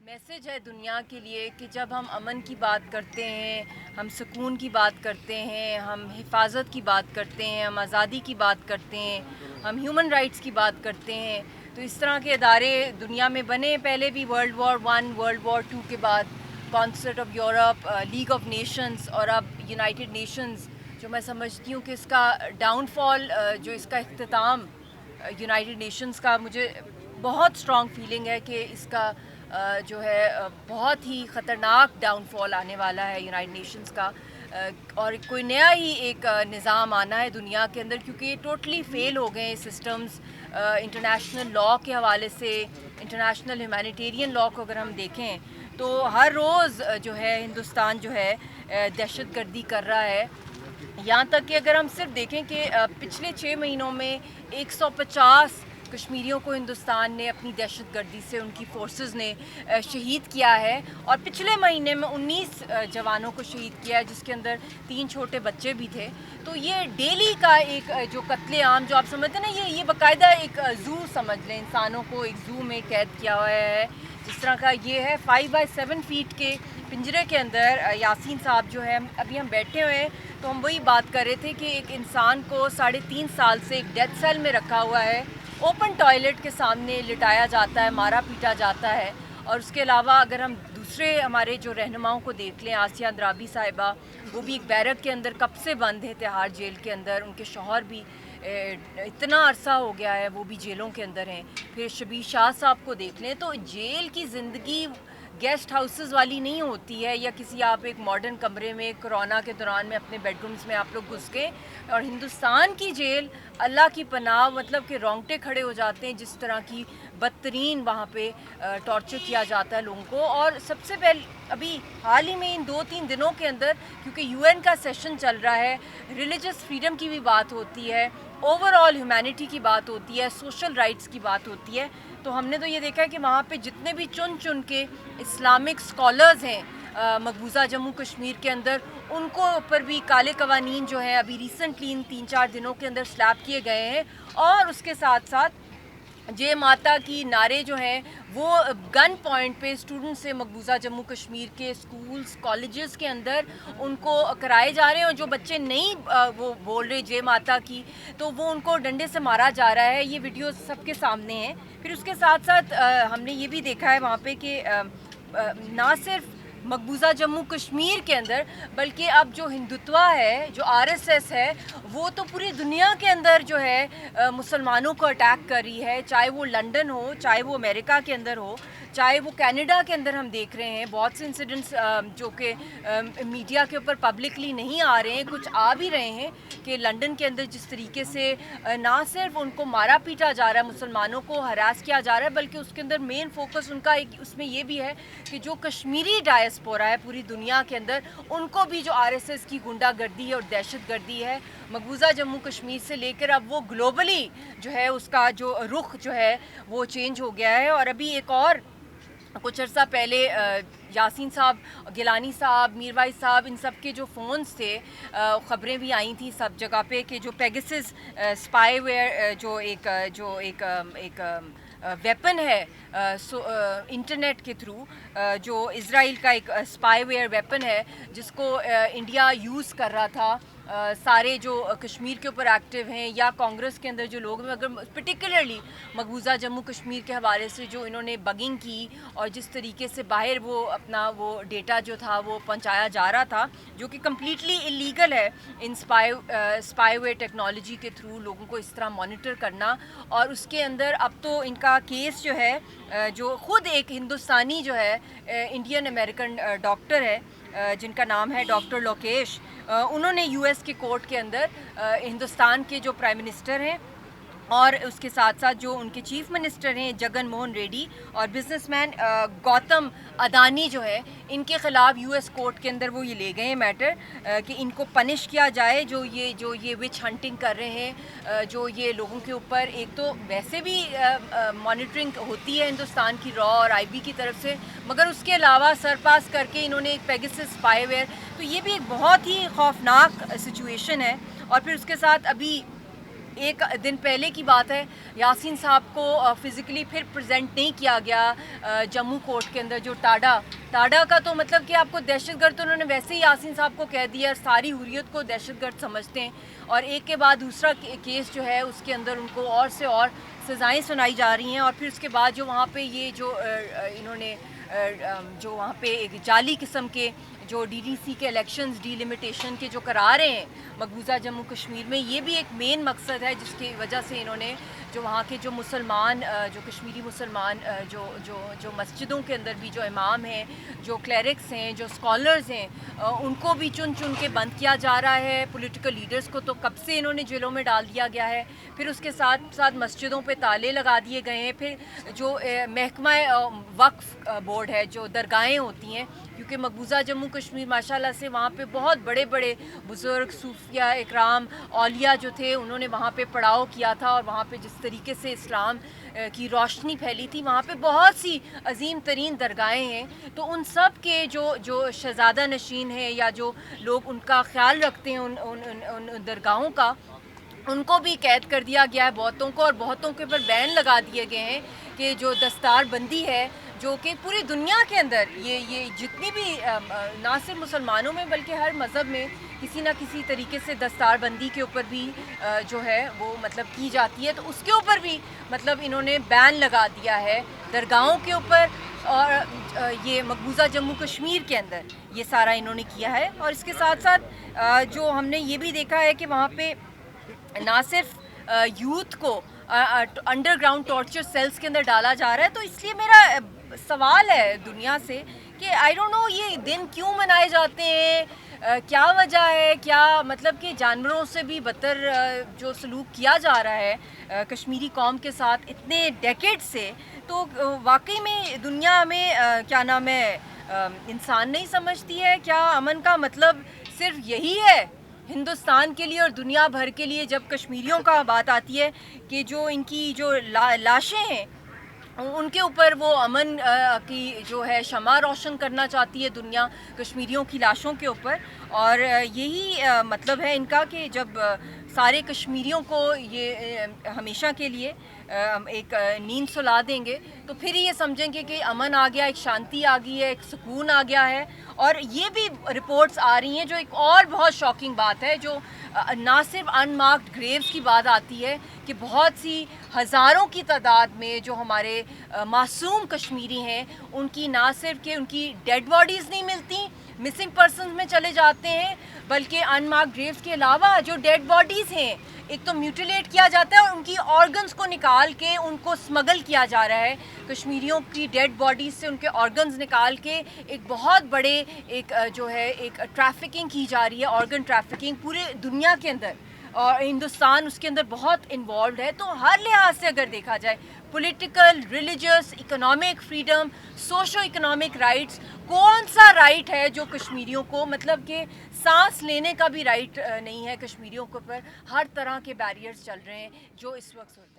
Message ہے دنیا کے لیے کہ جب ہم امن کی بات کرتے ہیں، ہم سکون کی بات کرتے ہیں، ہم حفاظت کی بات کرتے ہیں، ہم آزادی کی بات کرتے ہیں، ہم ہیومن رائٹس کی بات کرتے ہیں، تو اس طرح کے ادارے دنیا میں بنے. پہلے بھی world war one, world war two کے بعد concert of Europe, league of nations اور اب یونائٹڈ نیشنز. جو میں سمجھتی ہوں کہ اس کا ڈاؤن فال، جو اس کا اختتام یونائٹڈ نیشنز کا، مجھے بہت اسٹرانگ فیلنگ ہے کہ اس کا جو ہے بہت ہی خطرناک ڈاؤن فال آنے والا ہے یونائٹڈ نیشنز کا. اور کوئی نیا ہی ایک نظام آنا ہے دنیا کے اندر، کیونکہ یہ ٹوٹلی فیل ہو گئے ہیں سسٹمز. انٹرنیشنل لاء کے حوالے سے، انٹرنیشنل ہیومینیٹیرین لاء کو اگر ہم دیکھیں تو ہر روز جو ہے ہندوستان جو ہے دہشت گردی کر رہا ہے. یہاں تک کہ اگر ہم صرف دیکھیں کہ پچھلے 6 مہینوں میں 150 کشمیریوں کو ہندوستان نے اپنی دہشت گردی سے ان کی فورسز نے شہید کیا ہے، اور پچھلے مہینے میں 19 جوانوں کو شہید کیا ہے، جس کے اندر 3 چھوٹے بچے بھی تھے. تو یہ ڈیلی کا ایک جو قتل عام جو آپ سمجھتے ہیں نا، یہ باقاعدہ ایک زو سمجھ لیں، انسانوں کو ایک زو میں قید کیا ہوا ہے. جس طرح کا یہ ہے 5x7 فیٹ کے پنجرے کے اندر یاسین صاحب جو ہے، ابھی ہم بیٹھے ہوئے ہیں تو ہم وہی بات کر رہے تھے کہ ایک انسان کو 3.5 سال سے ایک ڈیتھ سیل میں رکھا ہوا ہے، اوپن ٹوائلٹ کے سامنے لٹایا جاتا ہے، مارا پیٹا جاتا ہے. اور اس کے علاوہ اگر ہم دوسرے ہمارے جو رہنماؤں کو دیکھ لیں، آسیہ اندرابی صاحبہ، وہ بھی ایک بیرک کے اندر کب سے بند ہے، تہاڑ جیل کے اندر. ان کے شوہر بھی اتنا عرصہ ہو گیا ہے وہ بھی جیلوں کے اندر ہیں. پھر شبیر شاہ صاحب کو دیکھ لیں تو جیل کی زندگی گیسٹ ہاؤسز والی نہیں ہوتی ہے، یا کسی آپ ایک ماڈرن کمرے میں کرونا کے دوران میں اپنے بیڈ رومز میں آپ لوگ گھس گئے. اور ہندوستان کی جیل اللہ کی پناہ، مطلب کہ رونگٹے کھڑے ہو جاتے ہیں جس طرح کی بدترین وہاں پہ ٹارچر کیا جاتا ہے لوگوں کو. اور سب سے پہلے ابھی حال ہی میں ان 2-3 دنوں کے اندر، کیونکہ UN کا سیشن چل رہا ہے، ریلیجس فریڈم کی بھی بات ہوتی ہے، اوور آل ہیومینٹی کی بات ہوتی ہے، سوشل رائٹس کی بات ہوتی ہے. تو ہم نے تو یہ دیکھا ہے کہ وہاں پہ جتنے بھی چن کے اسلامک اسکالرز ہیں مقبوضہ جموں کشمیر کے اندر، ان کو اوپر بھی کالے قوانین جو ہیں ابھی ریسنٹلی ان 3-4 دنوں کے اندر سلیپ کیے گئے ہیں. اور اس کے ساتھ ساتھ جے ماتا کی نعرے جو ہیں وہ گن پوائنٹ پہ اسٹوڈنٹ سے مقبوضہ جموں کشمیر کے اسکولز کالجز کے اندر ان کو کرائے جا رہے ہیں، اور جو بچے نہیں وہ بول رہے جے ماتا کی، تو وہ ان کو ڈنڈے سے مارا جا رہا ہے. یہ ویڈیو سب کے سامنے ہیں. پھر اس کے ساتھ ساتھ ہم نے یہ بھی دیکھا ہے وہاں پہ کہ نہ صرف مقبوضہ جموں کشمیر کے اندر، بلکہ اب جو ہندوتوا ہے، جو RSS ہے، وہ تو پوری دنیا کے اندر جو ہے مسلمانوں کو اٹیک کر رہی ہے. چاہے وہ لنڈن ہو، چاہے وہ امریکہ کے اندر ہو، چاہے وہ کینیڈا کے اندر. ہم دیکھ رہے ہیں بہت سے انسیڈنٹس جو کہ میڈیا کے اوپر پبلکلی نہیں آ رہے ہیں، کچھ آ بھی رہے ہیں، کہ لنڈن کے اندر جس طریقے سے نہ صرف ان کو مارا پیٹا جا رہا ہے، مسلمانوں کو ہراس کیا جا رہا ہے، بلکہ اس کے اندر مین فوکس ان کا اس میں یہ بھی ہے کہ جو کشمیری ڈائسپورا ہے پوری دنیا کے اندر، ان کو بھی جو RSS کی غنڈہ گردی ہے اور دہشت گردی ہے مقبوضہ جموں کشمیر سے لے کر اب وہ گلوبلی جو ہے اس کا جو رخ جو ہے وہ چینج ہو گیا ہے. اور ابھی ایک اور کچھ عرصہ پہلے یاسین صاحب، گیلانی صاحب، میروائز صاحب، ان سب کے جو فونز تھے، خبریں بھی آئی تھیں سب جگہ پہ کہ جو پیگسس اسپائی ویئر جو ایک ویپن ہے انٹرنیٹ کے تھرو، جو اسرائیل کا ایک اسپائی ویئر ویپن ہے جس کو انڈیا یوز کر رہا تھا. سارے جو کشمیر کے اوپر ایکٹیو ہیں یا کانگریس کے اندر جو لوگ ہیں، اگر پرٹیکولرلی مقبوضہ جموں کشمیر کے حوالے سے جو انہوں نے بگنگ کی اور جس طریقے سے باہر وہ اپنا وہ ڈیٹا جو تھا وہ پہنچایا جا رہا تھا، جو کہ کمپلیٹلی اللیگل ہے ان اسپائی ویئر ٹیکنالوجی کے تھرو لوگوں کو اس طرح مانیٹر کرنا. اور اس کے اندر اب تو ان کا کیس جو ہے، جو خود ایک ہندوستانی جو ہے انڈین امریکن ڈاکٹر ہے جن کا نام ہے ڈاکٹر لوکیش، انہوں نے US کے کورٹ کے اندر ہندوستان کے جو پرائم منسٹر ہیں اور اس کے ساتھ ساتھ جو ان کے چیف منسٹر ہیں جگن موہن ریڈی، اور بزنس مین گوتم اڈانی جو ہے، ان کے خلاف US کورٹ کے اندر وہ یہ لے گئے ہیں میٹر کہ ان کو پنش کیا جائے، جو یہ وچ ہنٹنگ کر رہے ہیں، جو یہ لوگوں کے اوپر. ایک تو ویسے بھی مانیٹرنگ ہوتی ہے ہندوستان کی را اور IB کی طرف سے، مگر اس کے علاوہ سرپاس کر کے انہوں نے ایک پیگسس اسپائی ویئر، تو یہ بھی ایک بہت ہی خوفناک سچویشن ہے. اور پھر اس کے ساتھ ابھی ایک دن پہلے کی بات ہے، یاسین صاحب کو فزیکلی پھر پریزنٹ نہیں کیا گیا جموں کورٹ کے اندر. جو ٹاڈا کا تو مطلب کہ آپ کو دہشت گرد تو انہوں نے ویسے ہی یاسین صاحب کو کہہ دیا، ساری حریت کو دہشت گرد سمجھتے ہیں، اور ایک کے بعد دوسرا کیس جو ہے اس کے اندر ان کو اور سے اور سزائیں سنائی جا رہی ہیں. اور پھر اس کے بعد جو وہاں پہ یہ جو انہوں نے جو وہاں پہ ایک جعلی قسم کے جو ڈی ڈی سی کے الیکشنز ڈی لمیٹیشن کے جو کرا رہے ہیں مقبوضہ جموں کشمیر میں، یہ بھی ایک مین مقصد ہے جس کی وجہ سے انہوں نے جو وہاں کے جو مسلمان جو کشمیری مسلمان جو مسجدوں کے اندر بھی جو امام ہیں، جو کلیرکس ہیں، جو اسکالرز ہیں، ان کو بھی چن کے بند کیا جا رہا ہے. پولیٹیکل لیڈرز کو تو کب سے انہوں نے جیلوں میں ڈال دیا گیا ہے. پھر اس کے ساتھ مسجدوں پہ تالے لگا دیے گئے ہیں. پھر جو محکمہ وقف بورڈ ہے، جو درگاہیں ہوتی ہیں، کیونکہ مقبوضہ جموں کشمیر ماشاءاللہ سے وہاں پہ بہت بڑے بڑے بزرگ صوفیہ اکرام اولیاء جو تھے، انہوں نے وہاں پہ پڑاؤ کیا تھا، اور وہاں پہ جس طریقے سے اسلام کی روشنی پھیلی تھی، وہاں پہ بہت سی عظیم ترین درگاہیں ہیں. تو ان سب کے جو شہزادہ نشین ہیں یا جو لوگ ان کا خیال رکھتے ہیں ان درگاہوں کا، ان کو بھی قید کر دیا گیا ہے، بہتوں کو، اور بہتوں کے اوپر بین لگا دیے گئے ہیں کہ جو دستار بندی ہے، جو کہ پوری دنیا کے اندر یہ جتنی بھی نہ صرف مسلمانوں میں بلکہ ہر مذہب میں کسی نہ کسی طریقے سے دستار بندی کے اوپر بھی جو ہے وہ مطلب کی جاتی ہے. تو اس کے اوپر بھی مطلب انہوں نے بین لگا دیا ہے درگاہوں کے اوپر، اور یہ مقبوضہ جموں کشمیر کے اندر یہ سارا انہوں نے کیا ہے. اور اس کے ساتھ ساتھ جو ہم نے یہ بھی دیکھا ہے کہ وہاں پہ نہ صرف یوتھ کو انڈر گراؤنڈ ٹارچر سیلز کے اندر ڈالا جا رہا ہے. تو اس لیے میرا سوال ہے دنیا سے کہ آئی ڈونٹ نو یہ دن کیوں منائے جاتے ہیں، کیا وجہ ہے، کیا مطلب کہ جانوروں سے بھی بدتر جو سلوک کیا جا رہا ہے کشمیری قوم کے ساتھ اتنے ڈیکیڈ سے. تو واقعی میں دنیا میں کیا نام ہے انسان نہیں سمجھتی ہے کیا امن کا مطلب صرف یہی ہے ہندوستان کے لیے اور دنیا بھر کے لیے. جب کشمیریوں کا بات آتی ہے کہ جو ان کی جو لاشیں ہیں ان کے اوپر وہ امن کی جو ہے شمع روشن کرنا چاہتی ہے دنیا کشمیریوں کی لاشوں کے اوپر. اور یہی مطلب ہے ان کا کہ جب سارے کشمیریوں کو یہ ہمیشہ کے لیے ایک نیند سلا دیں گے تو پھر یہ سمجھیں گے کہ امن آ گیا، ایک شانتی آ گئی ہے، ایک سکون آ گیا ہے. اور یہ بھی رپورٹس آ رہی ہیں جو ایک اور بہت شاکنگ بات ہے، جو نہ صرف ان مارکڈ گریوز کی بات آتی ہے کہ بہت سی ہزاروں کی تعداد میں جو ہمارے معصوم کشمیری ہیں ان کی نہ صرف کہ ان کی ڈیڈ باڈیز نہیں ملتی، مسنگ پرسنز میں چلے جاتے ہیں، بلکہ ان مارکڈ گریوز کے علاوہ جو ڈیڈ باڈیز ہیں ایک تو میوٹیلیٹ کیا جاتا ہے اور ان کی آرگنز کو نکال کے ان کو اسمگل کیا جا رہا ہے. کشمیریوں کی ڈیڈ باڈیز سے ان کے آرگنز نکال کے ایک بہت بڑے ایک جو ہے ایک ٹریفکنگ کی جا رہی ہے، آرگن ٹریفکنگ پورے دنیا کے اندر، اور ہندوستان اس کے اندر بہت انوالوڈ ہے. تو ہر لحاظ سے اگر دیکھا جائے political, religious, economic freedom, socio economic rights, کون سا رائٹ ہے جو کشمیریوں کو مطلب کہ سانس لینے کا بھی رائٹ نہیں ہے کشمیریوں کے اوپر. ہر طرح کے بیریئرز چل رہے ہیں جو اس وقت ہوتے ہیں.